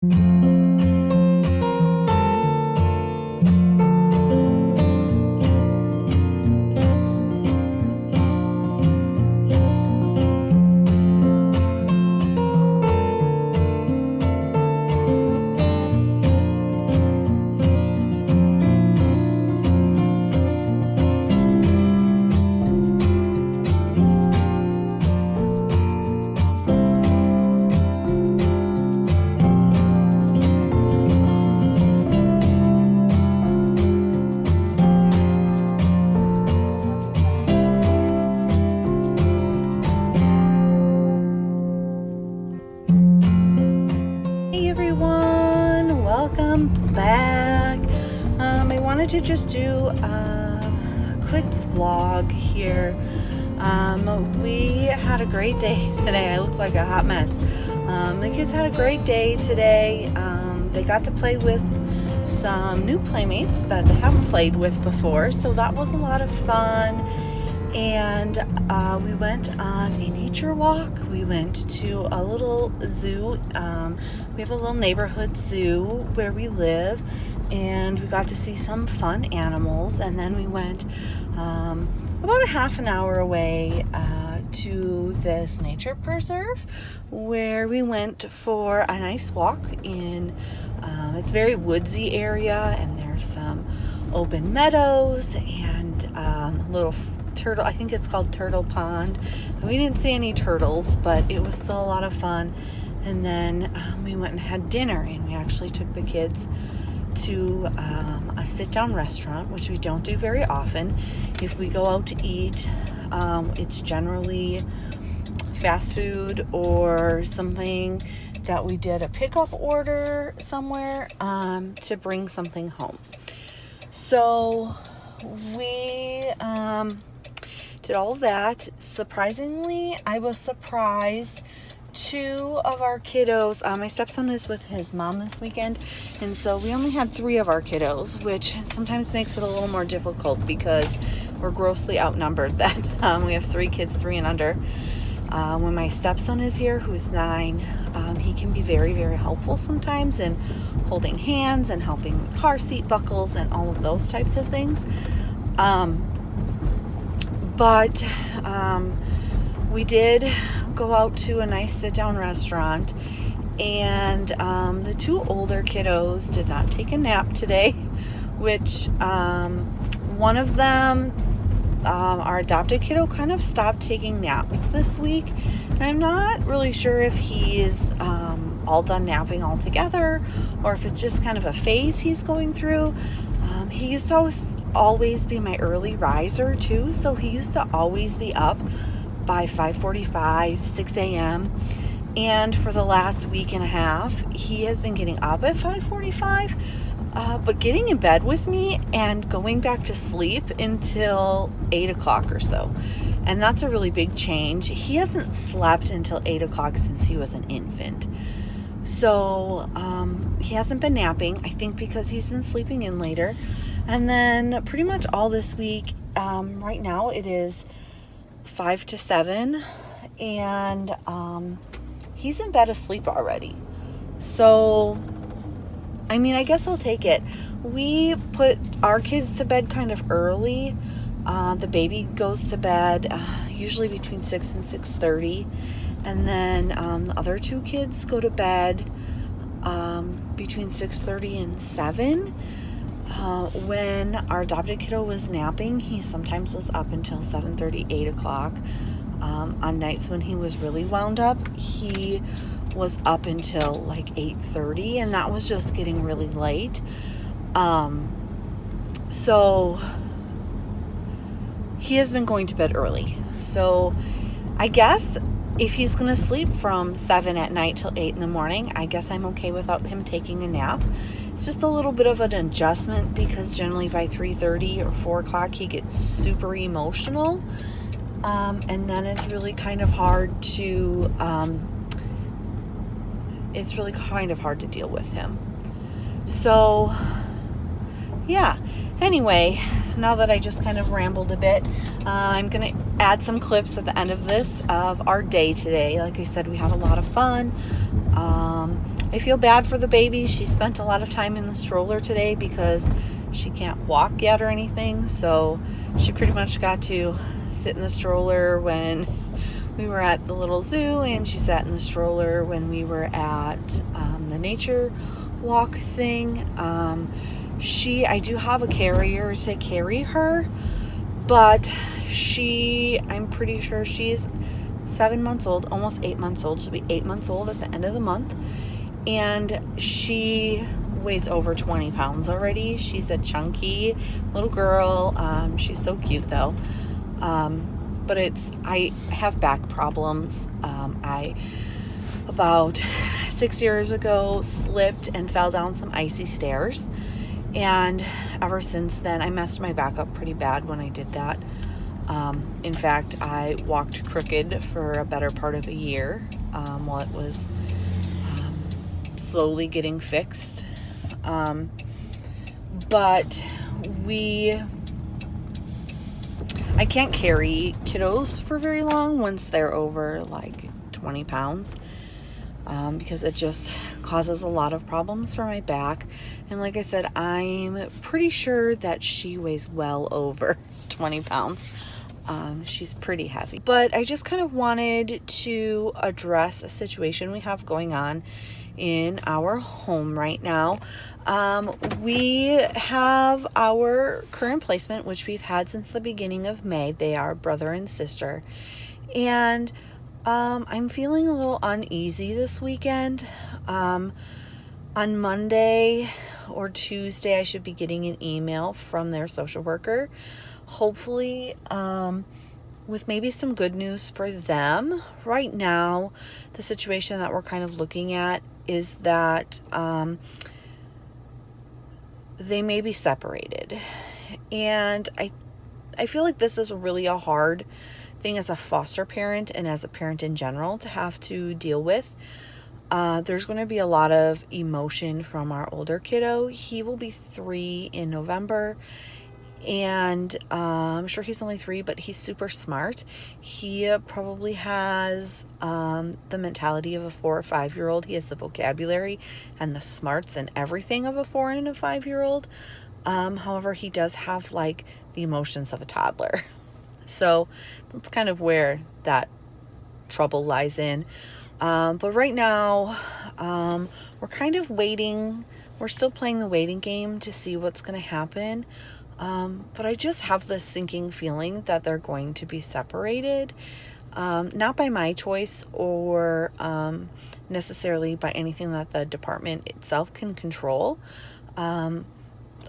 Hey everyone, welcome back. I wanted to just do a quick vlog here. We had a great day today. I look like a hot mess. The kids had a great day today. They got to play with some new playmates that they haven't played with before, so that was a lot of fun. And we went on a nature walk. We went to a little zoo. We have a little neighborhood zoo where we live, and we got to see some fun animals. And then we went about a half an hour away to this nature preserve where we went for a nice walk in it's very woodsy area, and there's some open meadows and little turtle, I think it's called Turtle Pond. We didn't see any turtles, but it was still a lot of fun. And then we went and had dinner, and we actually took the kids to a sit-down restaurant, which we don't do very often. If we go out to eat, it's generally fast food or something that we did a pickup order somewhere to bring something home. So we did all of that. Surprisingly, I was surprised. 2 of our kiddos, my stepson is with his mom this weekend, and so we only had 3 of our kiddos, which sometimes makes it a little more difficult because we're grossly outnumbered then. We have 3 kids, 3 and under. When my stepson is here, who's 9, he can be very, very helpful sometimes in holding hands and helping with car seat buckles and all of those types of things. But we did go out to a nice sit-down restaurant, and the 2 older kiddos did not take a nap today, which one of them, our adopted kiddo, kind of stopped taking naps this week, and I'm not really sure if he is all done napping altogether or if it's just kind of a phase he's going through. He used to always be my early riser too, so he used to always be up by 5:45, 6 a.m. And for the last week and a half, he has been getting up at 5:45, but getting in bed with me and going back to sleep until 8 o'clock or so. And that's a really big change. He hasn't slept until 8 o'clock since he was an infant. So he hasn't been napping, I think because he's been sleeping in later. And then pretty much all this week, right now it is 5 to 7, and he's in bed asleep already. So, I mean, I guess I'll take it. We put our kids to bed kind of early. The baby goes to bed usually between 6 and 6:30, and then the other 2 kids go to bed between 6:30 and 7. When our adopted kiddo was napping, he sometimes was up until 7:30, 8 o'clock. On nights when he was really wound up, he was up until like 8:30, and that was just getting really late. So he has been going to bed early. So I guess if he's going to sleep from 7 at night till 8 in the morning, I guess I'm okay without him taking a nap. It's just a little bit of an adjustment because generally by 3:30 or 4 o'clock he gets super emotional, and then it's really kind of hard to deal with him. So yeah, anyway, now that I just kind of rambled a bit, I'm gonna add some clips at the end of this of our day today. Like I said, we had a lot of fun. I feel bad for the baby. She spent a lot of time in the stroller today because she can't walk yet or anything. So she pretty much got to sit in the stroller when we were at the little zoo, and she sat in the stroller when we were at the nature walk thing. I do have a carrier to carry her, but I'm pretty sure she's 7 months old, almost 8 months old. She'll be 8 months old at the end of the month. And she weighs over 20 pounds already. She's a chunky little girl. She's so cute though. But I have back problems. I, about 6 years ago, slipped and fell down some icy stairs. And ever since then, I messed my back up pretty bad when I did that. In fact, I walked crooked for a better part of a year while it was slowly getting fixed. But I can't carry kiddos for very long once they're over like 20 pounds because it just causes a lot of problems for my back. And like I said, I'm pretty sure that she weighs well over 20 pounds. She's pretty heavy. But I just kind of wanted to address a situation we have going on in our home right now. We have our current placement, which we've had since the beginning of May. They are brother and sister. And I'm feeling a little uneasy this weekend. On Monday or Tuesday, I should be getting an email from their social worker, hopefully with maybe some good news for them. Right now, the situation that we're kind of looking at is that they may be separated. And I feel like this is really a hard thing as a foster parent and as a parent in general to have to deal with. There's going to be a lot of emotion from our older kiddo. He will be 3 in November. And I'm sure he's only 3, but he's super smart. He probably has the mentality of a 4 or 5-year-old. He has the vocabulary and the smarts and everything of a 4 and a 5-year-old. However, he does have like the emotions of a toddler. So that's kind of where that trouble lies in. But right now, we're kind of waiting. We're still playing the waiting game to see what's going to happen. But I just have this sinking feeling that they're going to be separated, not by my choice or necessarily by anything that the department itself can control.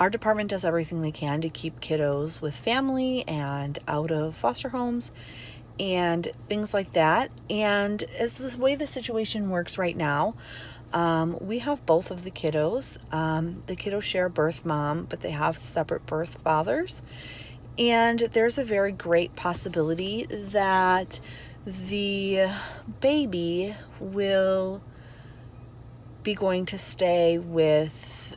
Our department does everything they can to keep kiddos with family and out of foster homes and things like that. And as the way the situation works right now, we have both of the kiddos. The kiddos share a birth mom, but they have separate birth fathers. And there's a very great possibility that the baby will be going to stay with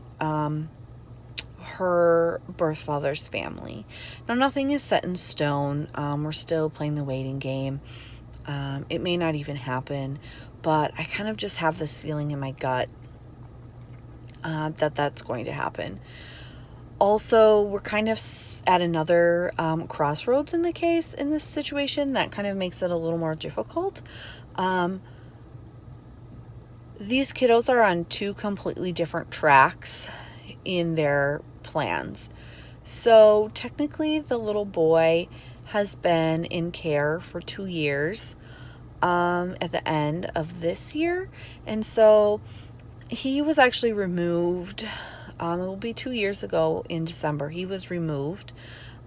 her birth father's family. Now, nothing is set in stone. We're still playing the waiting game. It may not even happen, but I kind of just have this feeling in my gut that that's going to happen. Also, we're kind of at another crossroads in this situation that kind of makes it a little more difficult. These kiddos are on 2 completely different tracks in their plans. So technically, the little boy has been in care for 2 years at the end of this year. And so he was actually removed. It will be 2 years ago in December. He was removed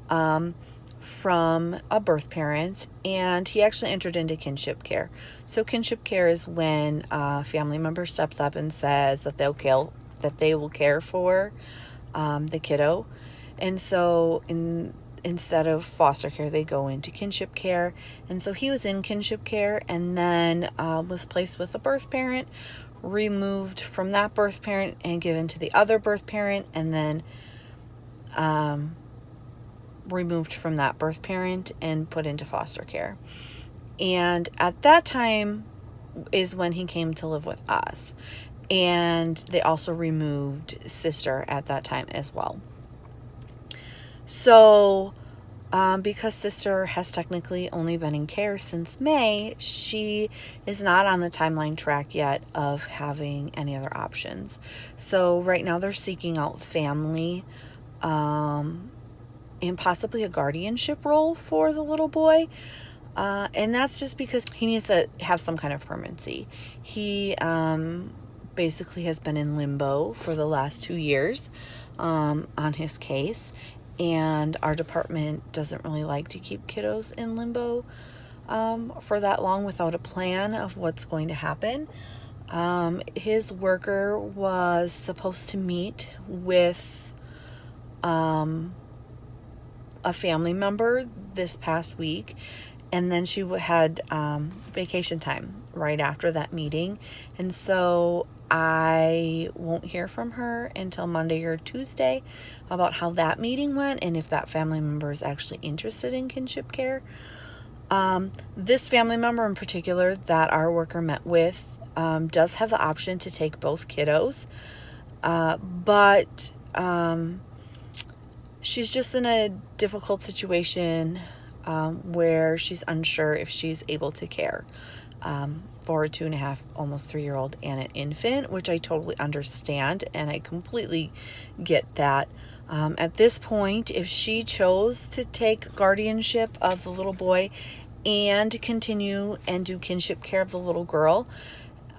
from a birth parent, and he actually entered into kinship care. So kinship care is when a family member steps up and says that they will care for the kiddo. And so instead of foster care, they go into kinship care. And so he was in kinship care and then was placed with a birth parent, removed from that birth parent and given to the other birth parent, and then removed from that birth parent and put into foster care. And at that time is when he came to live with us. And they also removed sister at that time as well. So because sister has technically only been in care since May, she is not on the timeline track yet of having any other options. So right now they're seeking out family and possibly a guardianship role for the little boy. And that's just because he needs to have some kind of permanency. He basically has been in limbo for the last 2 years on his case. And our department doesn't really like to keep kiddos in limbo for that long without a plan of what's going to happen. His worker was supposed to meet with a family member this past week, and then she had vacation time right after that meeting, and so I won't hear from her until Monday or Tuesday about how that meeting went and if that family member is actually interested in kinship care. This family member in particular that our worker met with does have the option to take both kiddos, but she's just in a difficult situation where she's unsure if she's able to care for a 2.5, almost 3-year-old and an infant, which I totally understand, and I completely get that. At this point, if she chose to take guardianship of the little boy and continue and do kinship care of the little girl,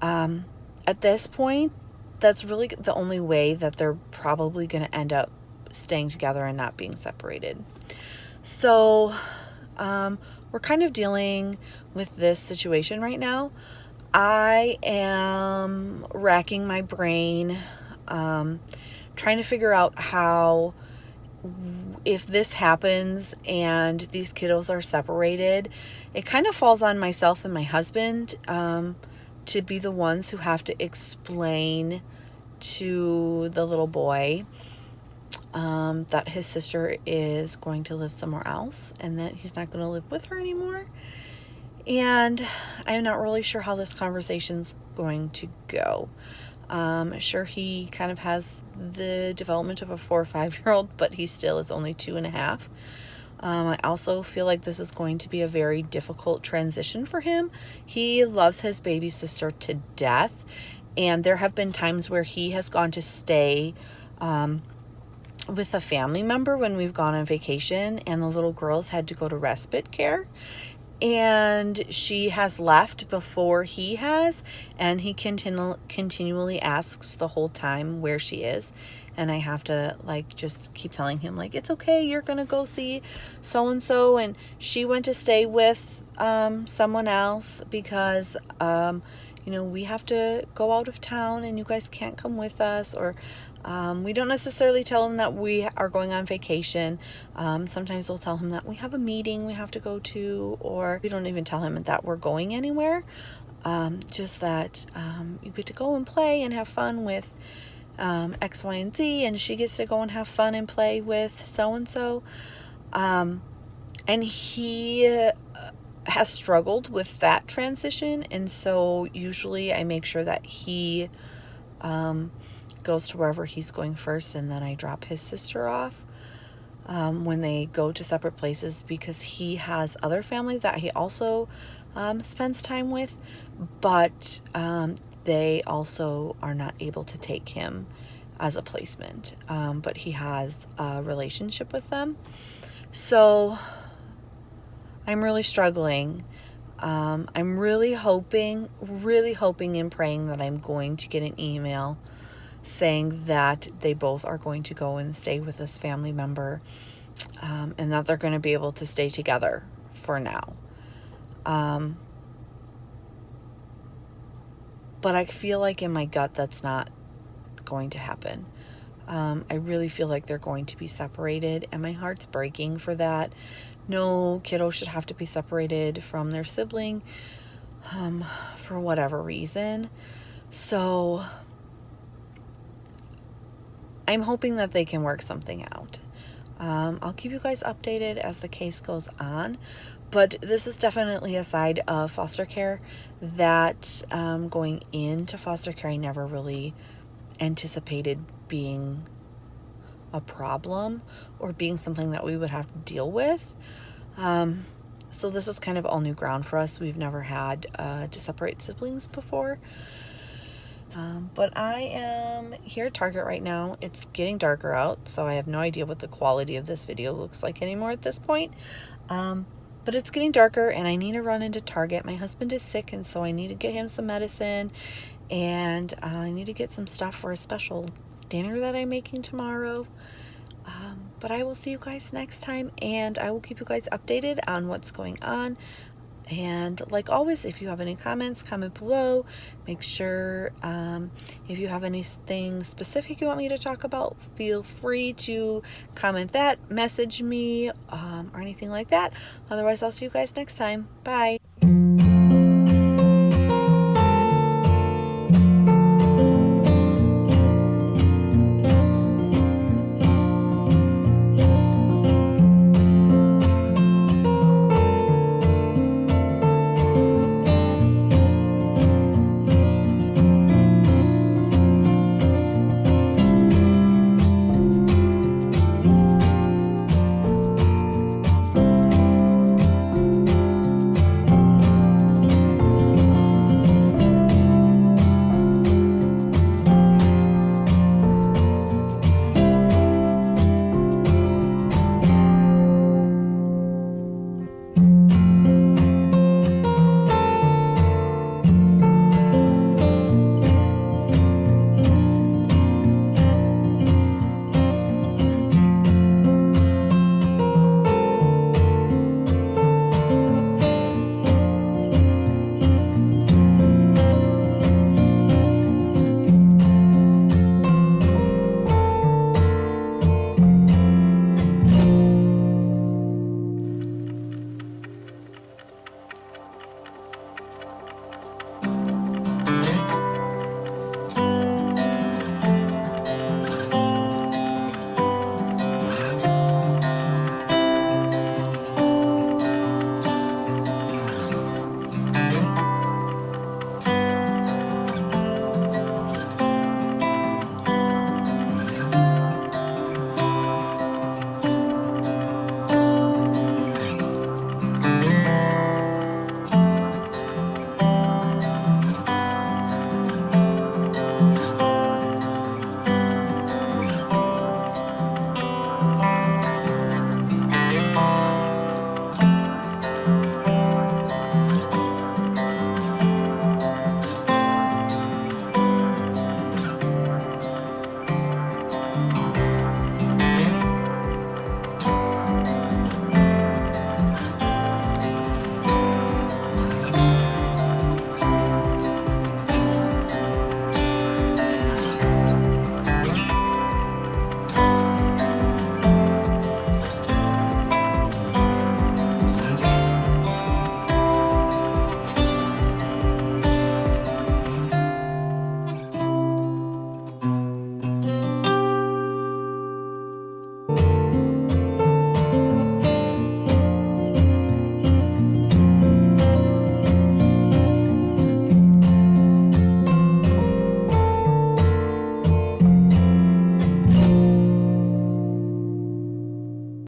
at this point, that's really the only way that they're probably going to end up staying together and not being separated. So we're kind of dealing with this situation right now. I am racking my brain, trying to figure out how, if this happens and these kiddos are separated, it kind of falls on myself and my husband to be the ones who have to explain to the little boy that his sister is going to live somewhere else and that he's not going to live with her anymore. And I'm not really sure how this conversation's going to go. Sure, he kind of has the development of a 4 or 5-year-old, but he still is only 2.5. I also feel like this is going to be a very difficult transition for him. He loves his baby sister to death, and there have been times where he has gone to stay with a family member when we've gone on vacation, and the little girls had to go to respite care. And she has left before he has, and he continually asks the whole time where she is. And I have to just keep telling him it's okay, you're gonna go see so-and-so, and she went to stay with someone else because we have to go out of town and you guys can't come with us. Or we don't necessarily tell him that we are going on vacation. Sometimes we'll tell him that we have a meeting we have to go to, or we don't even tell him that we're going anywhere. Just that you get to go and play and have fun with X, Y, and Z, and she gets to go and have fun and play with so-and-so. And he has struggled with that transition, and so usually I make sure that he goes to wherever he's going first, and then I drop his sister off when they go to separate places, because he has other family that he also spends time with, but they also are not able to take him as a placement, but he has a relationship with them. So I'm really struggling. I'm really hoping and praying that I'm going to get an email saying that they both are going to go and stay with this family member, and that they're going to be able to stay together for now. But I feel like in my gut that's not going to happen. I really feel like they're going to be separated, and my heart's breaking for that. No kiddo should have to be separated from their sibling for whatever reason. So I'm hoping that they can work something out. I'll keep you guys updated as the case goes on, but this is definitely a side of foster care that going into foster care I never really anticipated being a problem or being something that we would have to deal with. So this is kind of all new ground for us. We've never had to separate siblings before. But I am here at Target right now. It's getting darker out, so I have no idea what the quality of this video looks like anymore at this point. But it's getting darker and I need to run into Target. My husband is sick, and so I need to get him some medicine, and I need to get some stuff for a special dinner that I'm making tomorrow. But I will see you guys next time, and I will keep you guys updated on what's going on. And like always, if you have any comments, comment below. Make sure if you have anything specific you want me to talk about, feel free to comment that, message me, or anything like that. Otherwise, I'll see you guys next time. Bye.